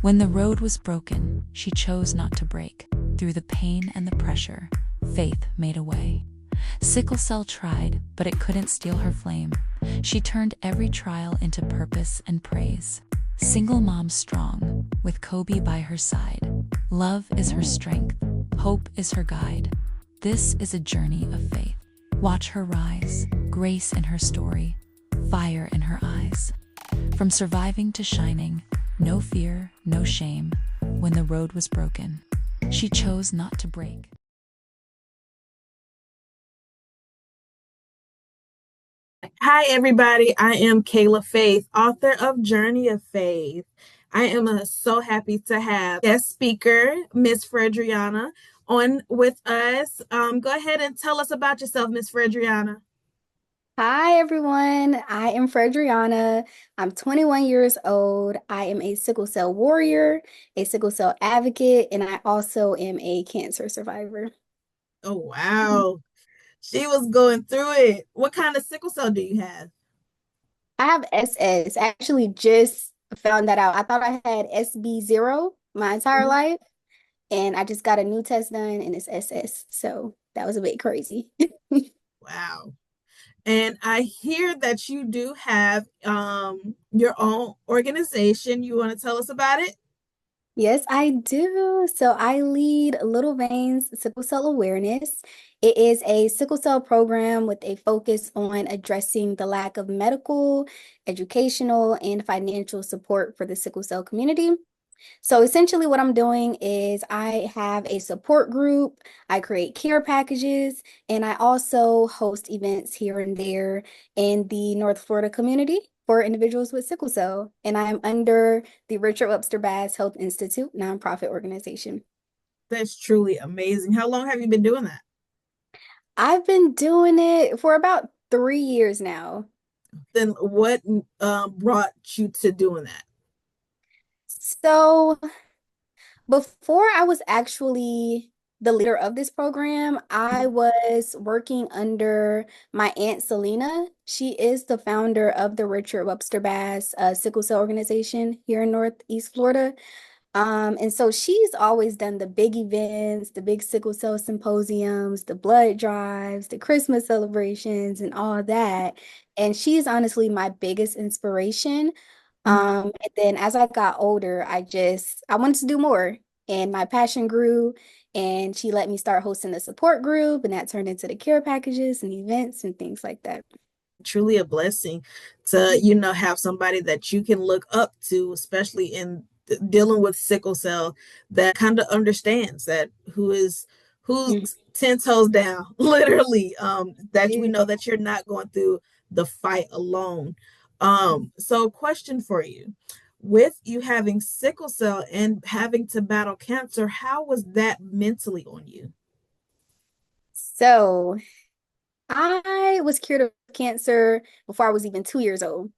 When the road was broken, she chose not to break. Through the pain and the pressure, faith made a way. Sickle cell tried, but it couldn't steal her flame. She turned every trial into purpose and praise. Single mom strong, with Kobe by her side. Love is her strength, hope is her guide. This is a journey of faith. Watch her rise, grace in her story, fire in her eyes. From surviving to shining, no fear, no shame. When the road was broken, she chose not to break. Hi, everybody. I am Kayla Faith, author of Journey of Faith. I am so happy to have guest speaker, Miss Fredrianna, on with us. Go ahead and tell us about yourself, Miss Fredrianna. Hi, everyone. I am Fredrianna. I'm 21 years old. I am a sickle cell warrior, a sickle cell advocate, and I also am a cancer survivor. Oh, wow. She was going through it. What kind of sickle cell do you have? I have SS. I actually just found that out. I thought I had SB0 my entire Mhm. life, and I just got a new test done, and it's SS. So that was a bit crazy. Wow. And I hear that you do have your own organization. You want to tell us about it? Yes, I do. So I lead Little Veins Sickle Cell Awareness. It is a sickle cell program with a focus on addressing the lack of medical, educational, and financial support for the sickle cell community. So essentially, what I'm doing is I have a support group, I create care packages, and I also host events here and there in the North Florida community for individuals with sickle cell. And I'm under the Richard Webster Bass Health Institute nonprofit organization. That's truly amazing. How long have you been doing that? I've been doing it for about 3 years now. Then what brought you to doing that? So before I was actually the leader of this program, I was working under my Aunt Selena. She is the founder of the Richard Webster Bass Sickle Cell Organization here in Northeast Florida. And so she's always done the big events, the big sickle cell symposiums, the blood drives, the Christmas celebrations, and all that. And she's honestly my biggest inspiration. And then as I got older, I wanted to do more, and my passion grew. And she let me start hosting a support group, and that turned into the care packages and events and things like that. Truly a blessing to have somebody that you can look up to, especially in dealing with sickle cell, that kind of understands that who's Mhm. 10 toes down literally, that we Yeah. know that you're not going through the fight alone. So question for you, with you having sickle cell and having to battle cancer, how was that mentally on you? So I was cured of cancer before I was even 2 years old.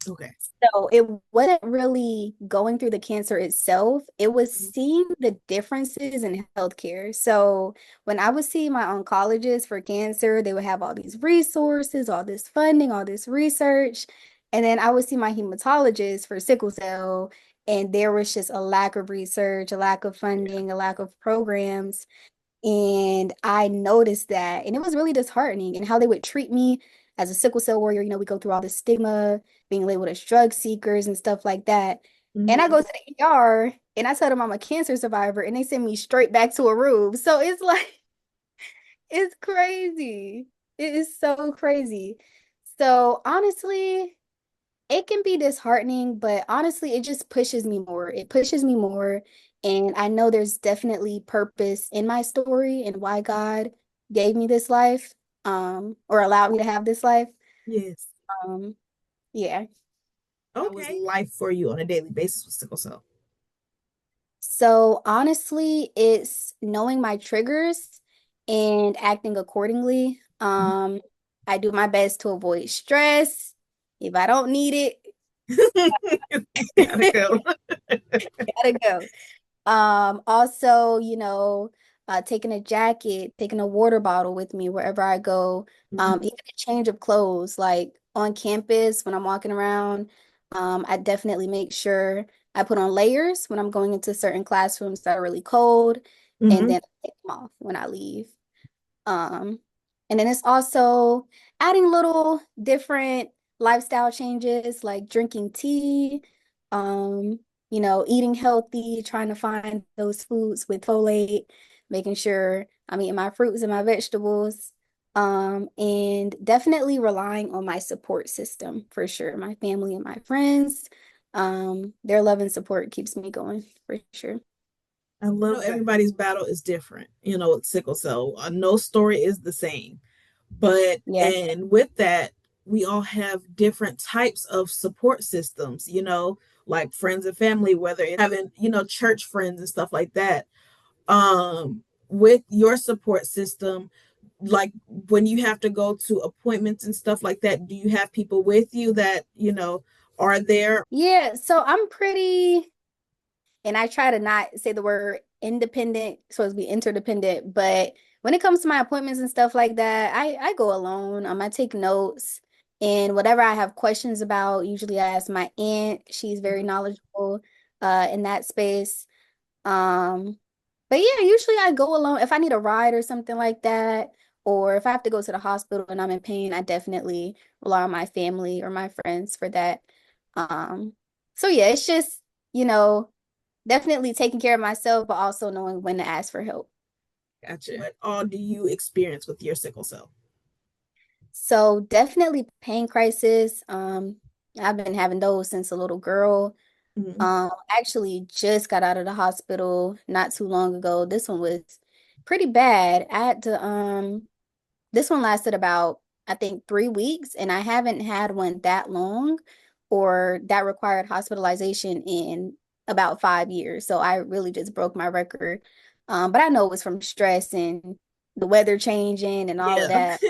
Okay. So it wasn't really going through the cancer itself. It was seeing the differences in healthcare. So when I would see my oncologist for cancer, they would have all these resources, all this funding, all this research. And then I would see my hematologist for sickle cell, and there was just a lack of research, a lack of funding, a lack of programs. And I noticed that, and it was really disheartening and how they would treat me as a sickle cell warrior. We go through all this stigma, being labeled as drug seekers and stuff like that. And I Mhm. go to the ER and I tell them I'm a cancer survivor, and they send me straight back to a room. So it's like, it's crazy. It is so crazy. So honestly, it can be disheartening, but honestly, it just pushes me more. It pushes me more. And I know there's definitely purpose in my story and why God gave me this life, or allowed me to have this life. Yes. Um, yeah. How was life for you on a daily basis with sickle cell? So honestly, it's knowing my triggers and acting accordingly. I do my best to avoid stress. If I don't need Gotta go. it, gotta go. Also, taking a jacket, taking a water bottle with me wherever I go. Mhm. Even a change of clothes, like on campus when I'm walking around, I definitely make sure I put on layers when I'm going into certain classrooms that are really cold, and Mm-hmm. then I take them off when I leave. Um, and then it's also adding little different lifestyle changes like drinking tea, um, eating healthy, trying to find those foods with folate, making sure I'm eating my fruits and my vegetables, and definitely relying on my support system for sure, my family and my friends. Their love and support keeps me going for sure. I love everybody's battle is different, with sickle cell. No story is the same. But, Yeah. and with that, we all have different types of support systems, like friends and family, whether it's having, church friends and stuff like that. With your support system, like when you have to go to appointments and stuff like that, do you have people with you that, are there? Yeah, so I'm pretty, and I try to not say the word independent, so as be interdependent, but when it comes to my appointments and stuff like that, I go alone. I take notes, and whatever I have questions about, usually I ask my aunt. She's very knowledgeable in that space. Um, but yeah, usually I go alone. If I need a ride or something like that, or if I have to go to the hospital and I'm in pain, I definitely rely on my family or my friends for that. Um, so yeah, it's just, you know, definitely taking care of myself, but also knowing when to ask for help. Gotcha. What all do you experience with your sickle cell? So definitely pain crisis. I've been having those since a little girl. Mm-hmm. Actually just got out of the hospital not too long ago. This one was pretty bad. I had to this one lasted about I think 3 weeks, and I haven't had one that long or that required hospitalization in about 5 years. So I really just broke my record. But I know it was from stress and the weather changing and all of Yeah. that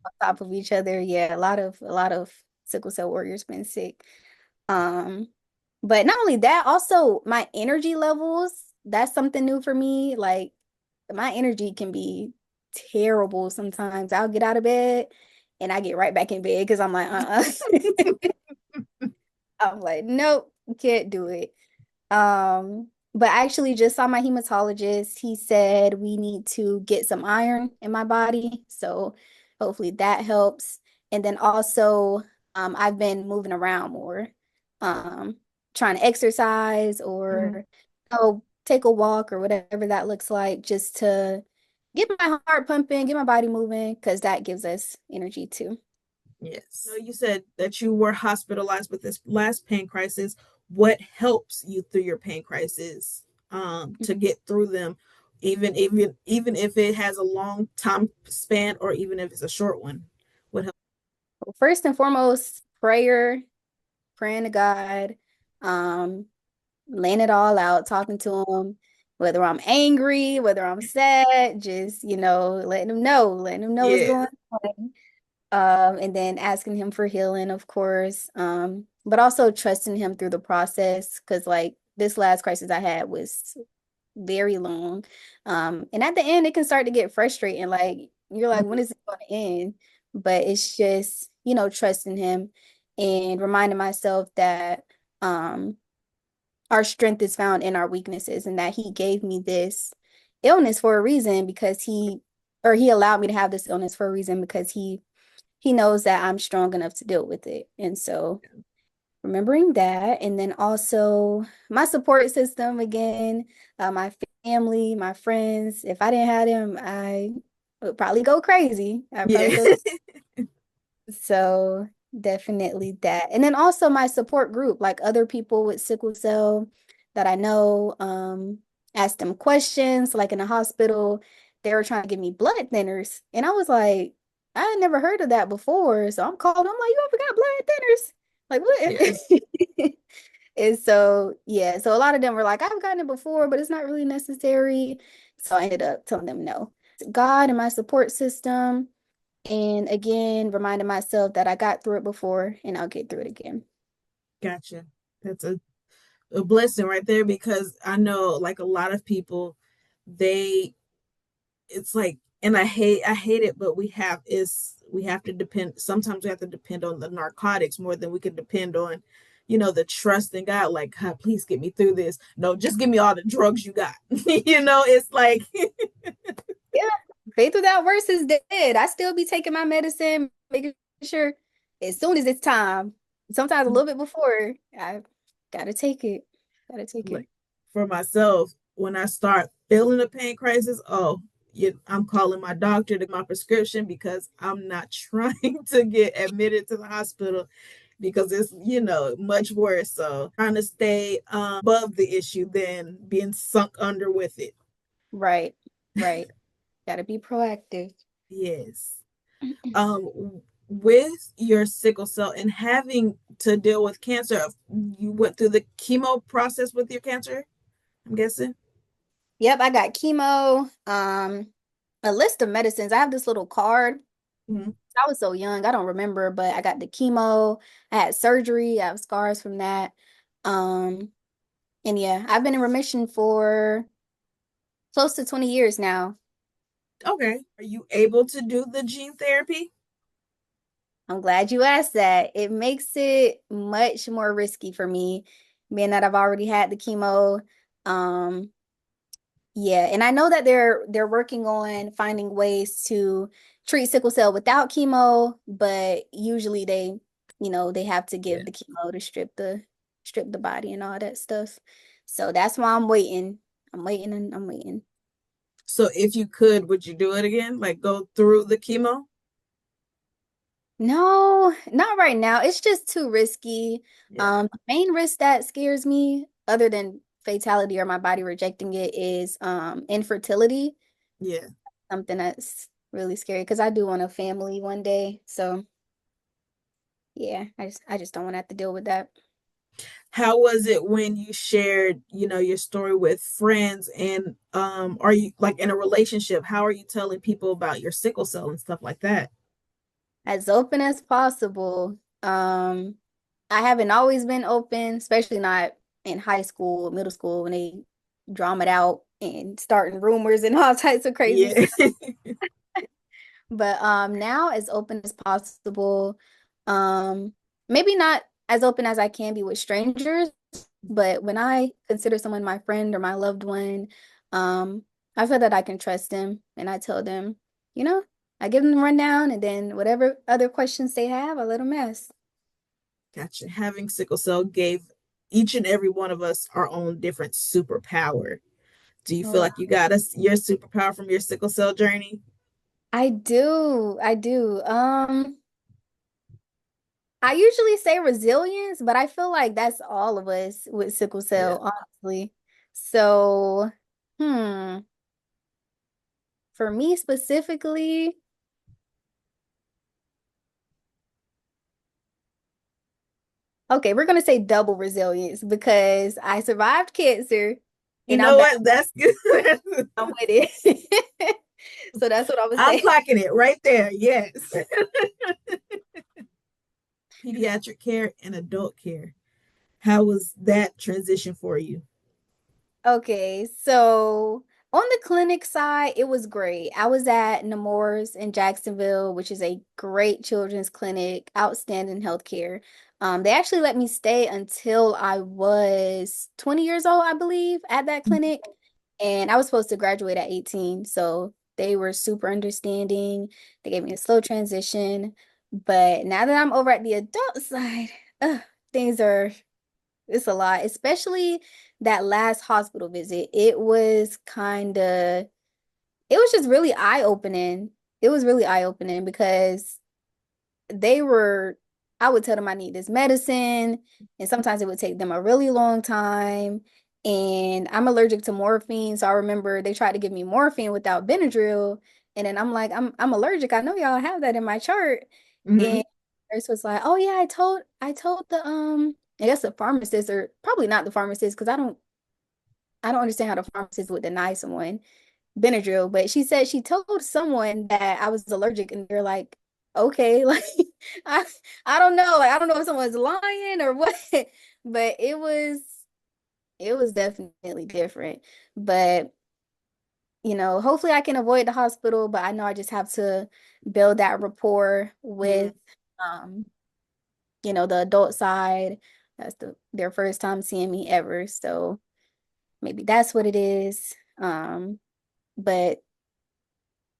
on top of each other. Yeah, a lot of sickle cell warriors been sick. Um, but not only that, also my energy levels, that's something new for me. Like my energy can be terrible sometimes. I'll get out of bed and I get right back in bed because I'm like, I'm like, nope, can't do it. But I actually just saw my hematologist. He said we need to get some iron in my body. So hopefully that helps. And then also, I've been moving around more, um, trying to exercise or take a walk or whatever that looks like, just to get my heart pumping, get my body moving, because that gives us energy too. Yes. So you said that you were hospitalized with this last pain crisis. What helps you through your pain crisis, to get through them, even if it has a long time span or even if it's a short one? What helps? First and foremost, prayer, praying to God, um, laying it all out, talking to him, whether I'm angry, whether I'm sad, just, letting him know what's Yeah. going on. And then asking him for healing, of course. But also trusting him through the process, because like this last crisis I had was very long. And at the end it can start to get frustrating. Like you're like, when Mhm. is it going to end? But it's just, trusting him and reminding myself that our strength is found in our weaknesses, and that he gave me this illness for a reason, because he allowed me to have this illness for a reason, because he knows that I'm strong enough to deal with it. And so remembering that, and then also my support system again, my family, my friends. If I didn't have them, I would probably go crazy. I'd probably Yeah. go. So definitely that. And then also my support group, like other people with sickle cell that I know, ask them questions, like in the hospital, they were trying to give me blood thinners. And I was like, I had never heard of that before. So I'm calling, I'm like, you ever got blood thinners? Like Yes. what? And so, yeah, so a lot of them were like, I've gotten it before, but it's not really necessary. So I ended up telling them no. God and my support system, and again, reminding myself that I got through it before and I'll get through it again. Gotcha. That's a blessing right there, because I know like a lot of people, they it's like, and I hate it, but we have to depend, sometimes we have to depend on the narcotics more than we can depend on, the trust in God, like, God, please get me through this. No, just give me all the drugs you got. It's like, Yeah, faith without works is dead. I still be taking my medicine, making sure as soon as it's time, sometimes a little bit before, I gotta take it. Gotta take it. like for myself, when I start feeling a pain crisis, oh, I'm calling my doctor to get my prescription because I'm not trying to get admitted to the hospital because it's much worse. So trying to stay above the issue than being sunk under with it. Right, right. Gotta be proactive. Yes. With your sickle cell and having to deal with cancer, you went through the chemo process with your cancer, I'm guessing. Yep, I got chemo, a list of medicines. I have this little card. Mm-hmm. I was so young, I don't remember, but I got the chemo, I had surgery, I have scars from that. Um, and yeah, I've been in remission for close to 20 years now. Okay. Are you able to do the gene therapy? I'm glad you asked that. It makes it much more risky for me, being that I've already had the chemo. Um, yeah, and I know that they're working on finding ways to treat sickle cell without chemo, but usually they have to Yeah. give the chemo to strip the body and all that stuff. So that's why I'm waiting. I'm waiting and I'm waiting. So if you could, would you do it again? Like go through the chemo? No, not right now. It's just too risky. Yeah. The main risk that scares me, other than fatality or my body rejecting it, is infertility. Yeah. Something that's really scary because I do want a family one day. So yeah, I just don't want to have to deal with that. How was it when you shared, your story with friends and are you like in a relationship? How are you telling people about your sickle cell and stuff like that? As open as possible. I haven't always been open, especially not in high school, middle school when they drama it out and starting rumors and all types of crazy Yeah. stuff. But now as open as possible. Um, maybe not as open as I can be with strangers, but when I consider someone my friend or my loved one, I feel that I can trust them and I tell them, you know, I give them the rundown and then whatever other questions they have, I let them ask. Gotcha. Having sickle cell gave each and every one of us our own different superpower. Do you feel Oh, like you got us your superpower from your sickle cell journey? I do. I do. I usually say resilience, but I feel like that's all of us with sickle Yeah. cell, honestly. So, hmm, for me specifically, okay, we're gonna say double resilience because I survived cancer You and know I'm back what? That's good. with it. So that's what I would I'm say. clocking it right there. Yes. Pediatric care and adult care. How was that transition for you? Okay, so on the clinic side, it was great. I was at Nemours in Jacksonville, which is a great children's clinic, outstanding healthcare. They actually let me stay until I was 20 years old, I believe, at that clinic. And I was supposed to graduate at 18, so they were super understanding. They gave me a slow transition. But now that I'm over at the adult side, things are it's a lot, especially that last hospital visit. It was just really eye-opening. It was really eye-opening because they were, I would tell them I need this medicine, and sometimes it would take them a really long time. And I'm allergic to morphine, so I remember they tried to give me morphine without Benadryl, and then I'm like, I'm allergic. I know y'all have that in my chart. Mm-hmm. And the nurse was like, "Oh yeah, I told the I guess the pharmacist or probably not the pharmacist because I don't understand how the pharmacist would deny someone Benadryl, but she said she told someone that I was allergic, and they're like, okay, like I I don't know, like I don't know if someone's lying or what, but it was definitely different. But hopefully I can avoid the hospital, but I know I just have to build that rapport Mm-hmm. with um, the adult side. That's their first time seeing me ever. So maybe that's what it is. But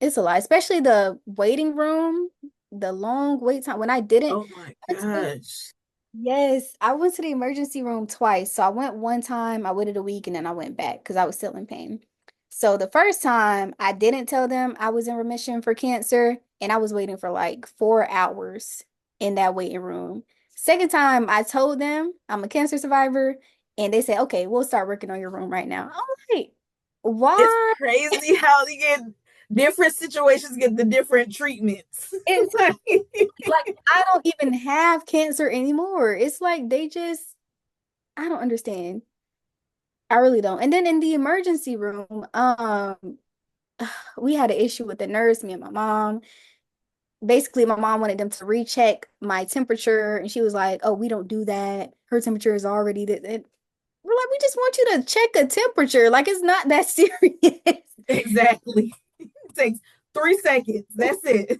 it's a lot, especially the waiting room, the long wait time. When I didn't, Oh my gosh. yes, I went to the emergency room twice. So I went one time, I waited a week, and then I went back because I was still in pain. So the first time, I didn't tell them I was in remission for cancer, and I was waiting for like 4 hours in that waiting room. Second time, I told them I'm a cancer survivor, and they said, okay, we'll start working on your room right now. I'm like, It's why? crazy how you get different situations get the different treatments. It's like I don't even have cancer anymore. It's like they just, I don't understand. I really don't. And then in the emergency room, we had an issue with the nurse, me and my mom. Basically, my mom wanted them to recheck my temperature, and she was like, "Oh, we don't do that. Her temperature is already that." We're like, "We just want you to check a temperature. Like it's not that serious." Exactly. It takes 3 seconds. That's it.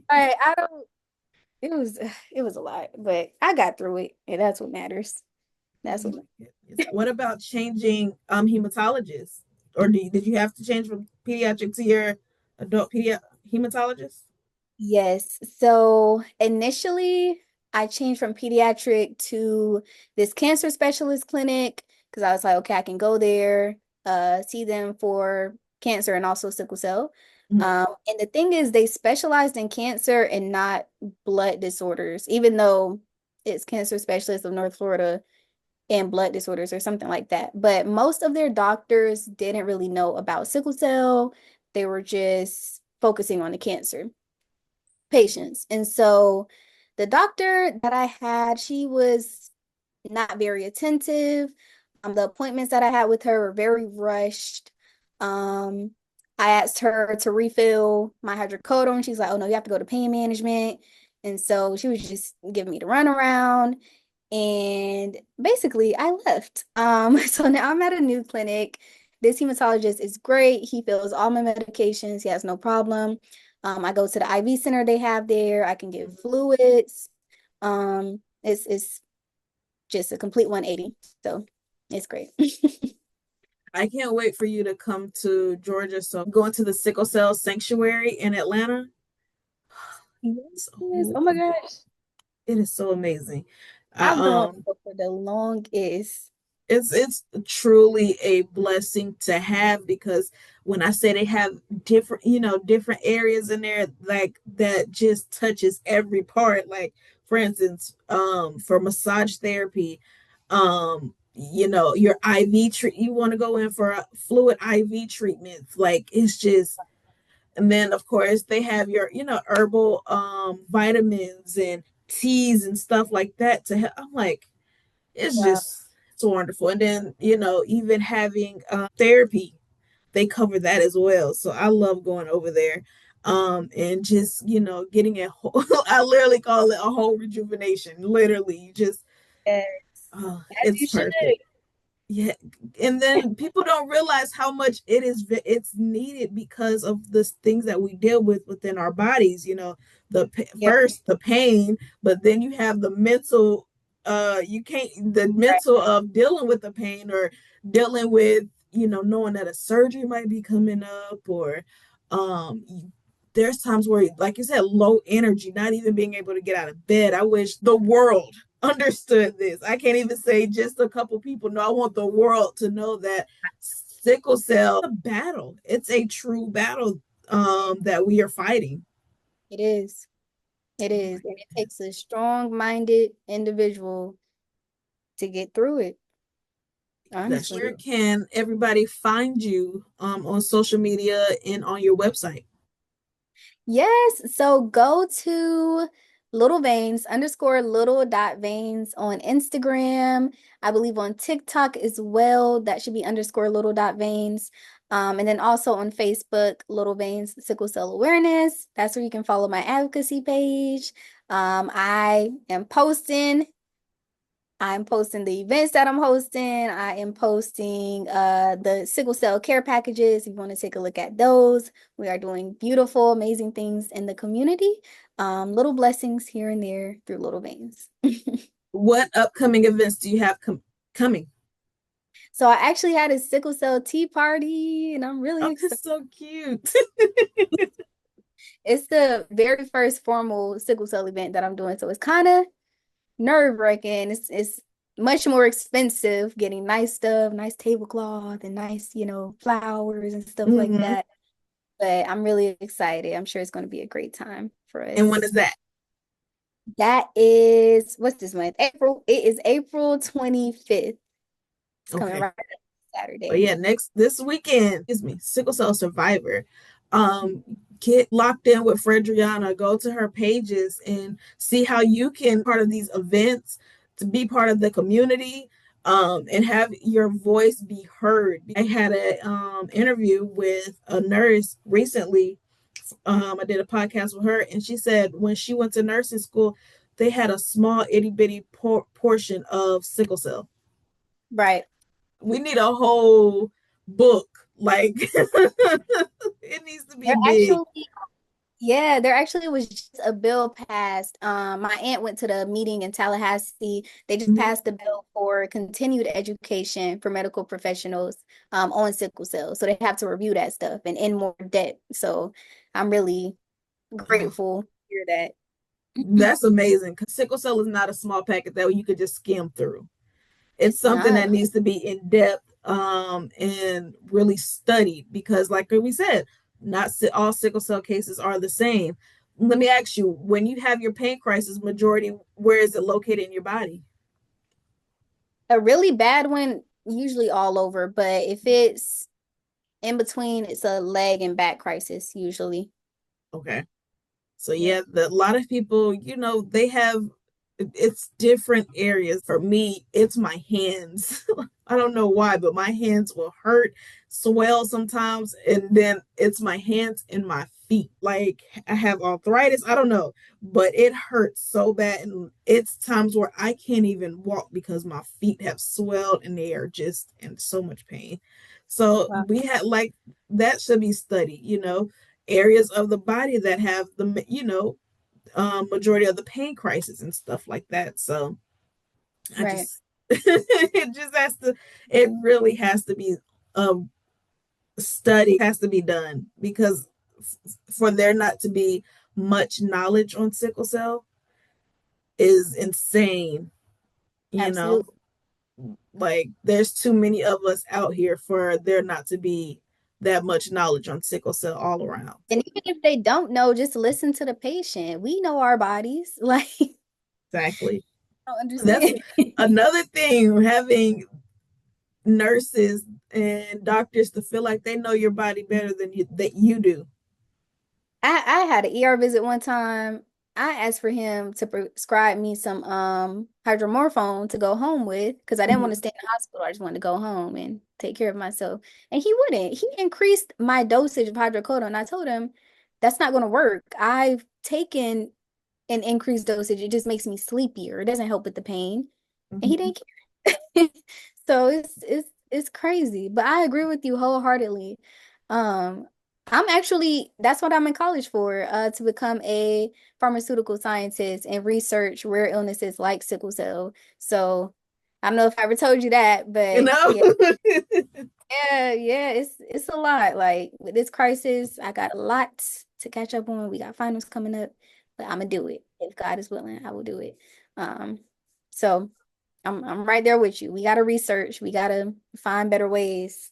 I don't. It was a lot, but I got through it, and that's what matters. That's what matters. What about changing hematologists? Or did you have to change from pediatric to your adult hematologist? Yes. So initially, I changed from pediatric to this cancer specialist clinic because I was like, okay, I can go there, see them for cancer and also sickle cell. Mhm. And the thing is, they specialized in cancer and not blood disorders, even though it's cancer specialist of North Florida and blood disorders or something like that. But most of their doctors didn't really know about sickle cell. They were just focusing on the cancer patients. And so the doctor that I had, she was not very attentive. The appointments that I had with her were very rushed. Um, I asked her to refill my hydrocodone. She's like, oh no, you have to go to pain management. And so she was just giving me the runaround. And basically I left. So now I'm at a new clinic. This hematologist is great. He fills all my medications. He has no problem. I go to the IV center they have there. I can get fluids. It's just a complete 180. So it's great. I can't wait for you to come to Georgia. So I'm going to the Sickle Cell Sanctuary in Atlanta. Yes. So Oh my gosh. it is so amazing. I I've been on for the longest. it's truly a blessing to have because when I say they have different, different areas in there like that just touches every part. Like for instance, for massage therapy, your IV treat you want to go in for a fluid IV treatments. Like it's just and then of course they have your, herbal vitamins and teas and stuff like that to help. I'm like, it's Wow. just it's wonderful. And then, even having therapy, they cover that as well. So I love going over there. And just, getting a whole, I literally call it a whole rejuvenation. Literally, you just, Yes. As it's you should. perfect. Yeah, and then people don't realize how much it's needed because of the things that we deal with within our bodies, Yep. first the pain, but then you have the mental you can't the Right. mental of dealing with the pain or dealing with, knowing that a surgery might be coming up or um there's times where like you said low energy, not even being able to get out of bed. I wish the world understood this. I can't even say just a couple people. No, I want the world to know that sickle cell is a battle. It's a true battle that we are fighting. It is. It Oh is. my And it goodness. takes a strong-minded individual to get through it, honestly. Where can everybody find you on social media and on your website? Yes, so go to little veins underscore little dot veins on Instagram. I believe on TikTok as well. That should be underscore little dot veins. And then also on Facebook, Little Veins Sickle Cell Awareness. That's where you can follow my advocacy page. I am posting I'm posting the events that I'm hosting. I am posting the sickle cell care packages. If you want to take a look at those, we are doing beautiful, amazing things in the community. Little blessings here and there through little veins. What upcoming events do you have coming? So I actually had a sickle cell tea party, and I'm really Oh, excited. that's so cute. It's the very first formal sickle cell event that I'm doing, so it's kind of nerve-wracking. It's much more expensive getting nice stuff, nice tablecloth, and nice, flowers and stuff like Hmm. that. But I'm really excited. I'm sure it's going to be a great time for And when us. is that? That is, what's this month? April. It is April 25th. It's coming Okay. right up But Saturday. yeah, this weekend, excuse me, Sickle Cell Survivor. Um, get locked in with Fredrianna. Go to her pages and see how you can part of these events to be part of the community, and have your voice be heard. I had a interview with a nurse recently. I did a podcast with her, and she said when she went to nursing school, they had a small itty bitty portion of sickle cell. Right. We need a whole book. Like it needs to There be big. actually, yeah, there actually was just a bill passed. My aunt went to the meeting in Tallahassee. They just Mhm. passed a bill for continued education for medical professionals on sickle cell. So they have to review that stuff and in more depth. So I'm really Oh, grateful to hear that. that's amazing. Because sickle cell is not a small packet that you could just skim through. It's It's something not. that needs to be in depth, and really studied because, like we said, not all sickle cell cases are the same. Let me ask you: when you have your pain crisis, majority where is it located in your body? A really bad one, usually all over, but if it's in between, it's a leg and back crisis, usually. Okay. So Yeah. yeah, a lot of people, they have it's different areas. For me, it's my hands. I don't know why, but my hands will hurt, swell sometimes, and then it's my hands and my feet. Like I have arthritis. I don't know, but it hurts so bad, and it's times where I can't even walk because my feet have swelled and they are just in so much pain. So Wow. we had like that should be studied. Areas of the body that have the majority of the pain crisis and stuff like that. So I Right. just it just has to it really has to be a study has to be done because for there not to be much knowledge on sickle cell is insane. You know, Absolutely. like there's too many of us out here for there not to be that much knowledge on sickle cell all around. And even if they don't know, just listen to the patient. We know our bodies. Like, Exactly. I don't That's understand. another thing, having nurses and doctors to feel like they know your body better than you do. I had an ER visit one time. I asked for him to prescribe me some hydromorphone to go home with because I didn't want to Mhm. stay in the hospital. I just wanted to go home and take care of myself. And he wouldn't. He increased my dosage of hydrocodone. I told him that's not going to work. I've taken an increased dosage. It just makes me sleepier. It doesn't help with the pain. And he Mhm. didn't care. So it's crazy. But I agree with you wholeheartedly. Um, I'm actually that's what I'm in college for, to become a pharmaceutical scientist and research rare illnesses like sickle cell. So I don't know if I ever told you that, You but know? yeah, yeah, it's a lot. Like with this crisis, I got a lot to catch up on. We got finals coming up, but I'm gonna do it. If God is willing, I will do it. Um, so I'm right there with you. We gotta research, we gotta find better ways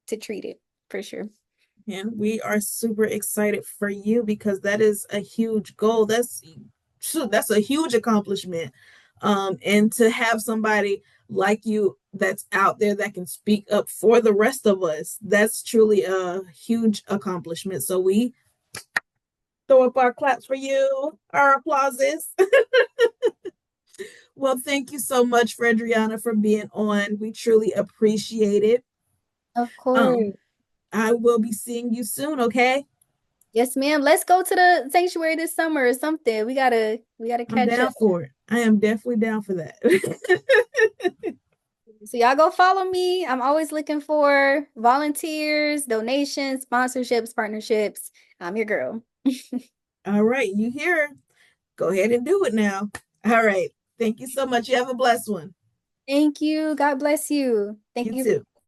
to treat it for sure. And we are super excited for you because that is a huge goal. That's a huge accomplishment. And to have somebody like you that's out there that can speak up for the rest of us, that's truly a huge accomplishment. So we throw up our claps for you, our applauses. Well, thank you so much, Fredrianna, for being on. We truly appreciate it. Of Um, course. I will be seeing you soon, okay? Yes, ma'am. Let's go to the sanctuary this summer or something. We gotta I'm catch down up. for it. I am definitely down for that. So y'all go follow me. I'm always looking for volunteers, donations, sponsorships, partnerships. I'm your girl. All right, you here. Go ahead and do it now. All right. Thank you so much. You have a blessed one. Thank you. God bless you. Thank You you too.